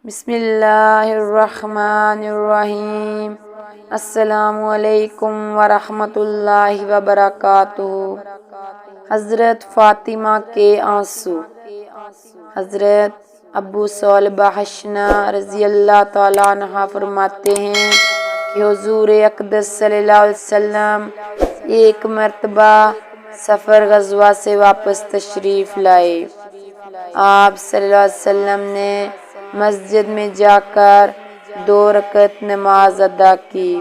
بسم اللہ الرحمن الرحیم۔ السلام علیکم ورحمۃ اللہ وبرکاتہ۔ حضرت فاطمہ کے آنسو۔ حضرت ابو صالبہ حشنہ رضی اللہ تعالیٰ عنہ فرماتے ہیں کہ حضور اقدس صلی اللہ علیہ وسلم ایک مرتبہ سفر غزوہ سے واپس تشریف لائے۔ آپ صلی اللہ علیہ وسلم نے مسجد میں جا کر 2 رکعت نماز ادا کی،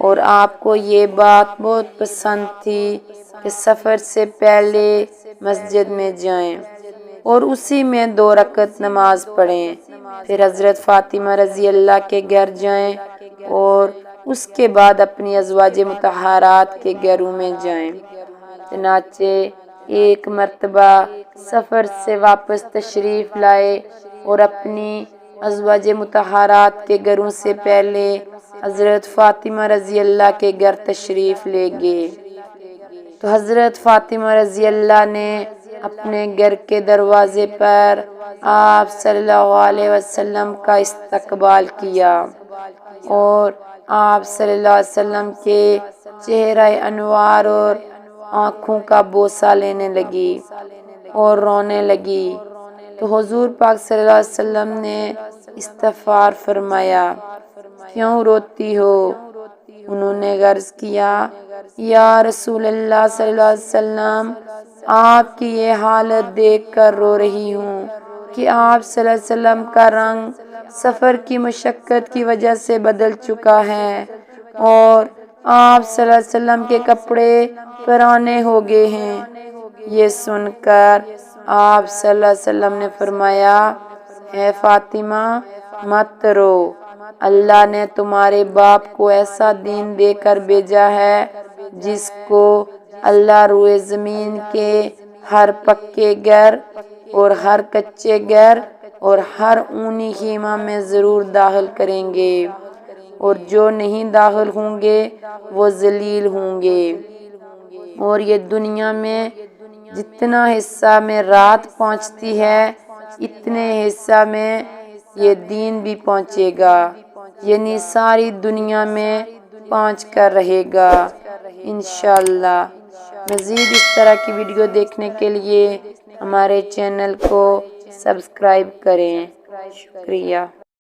اور آپ کو یہ بات بہت پسند تھی کہ سفر سے پہلے مسجد میں جائیں اور اسی میں 2 رکعت نماز پڑھیں، پھر حضرت فاطمہ رضی اللہ کے گھر جائیں اور اس کے بعد اپنی ازواج مطہرات کے گھروں میں جائیں۔ چنانچہ ایک مرتبہ سفر سے واپس تشریف لائے اور اپنی ازواج مطہرات کے گھروں سے پہلے حضرت فاطمہ رضی اللہ کے گھر تشریف لے گئے، تو حضرت فاطمہ رضی اللہ نے اپنے گھر کے دروازے پر آپ صلی اللہ علیہ وسلم کا استقبال کیا اور آپ صلی اللہ علیہ وسلم کے چہرہ انوار اور آنکھوں کا بوسہ لینے لگی اور رونے لگی، تو حضور پاک صلی اللہ علیہ وسلم نے استغفار فرمایا، کیوں روتی ہو؟ انہوں نے عرض کیا، یا رسول اللہ صلی اللہ علیہ وسلم، آپ کی یہ حالت دیکھ کر رو رہی ہوں کہ آپ صلی اللہ علیہ وسلم کا رنگ سفر کی مشقت کی وجہ سے بدل چکا ہے اور آپ صلی اللہ علیہ وسلم کے کپڑے پرانے ہو گئے ہیں۔ یہ سن کر آپ صلی اللہ علیہ وسلم نے فرمایا، اے فاطمہ مت رو، اللہ نے تمہارے باپ کو ایسا دین دے کر بھیجا ہے جس کو اللہ روئے زمین کے ہر پکے گھر اور ہر کچے گھر اور ہر اونی خیمہ میں ضرور داخل کریں گے، اور جو نہیں داخل ہوں گے وہ ذلیل ہوں گے، اور یہ دنیا میں جتنا حصہ میں رات پہنچتی ہے اتنے حصہ میں یہ دین بھی پہنچے گا، یعنی ساری دنیا میں پہنچ کر رہے گا انشاءاللہ۔ مزید اس طرح کی ویڈیو دیکھنے کے لیے ہمارے چینل کو سبسکرائب کریں۔ شکریہ۔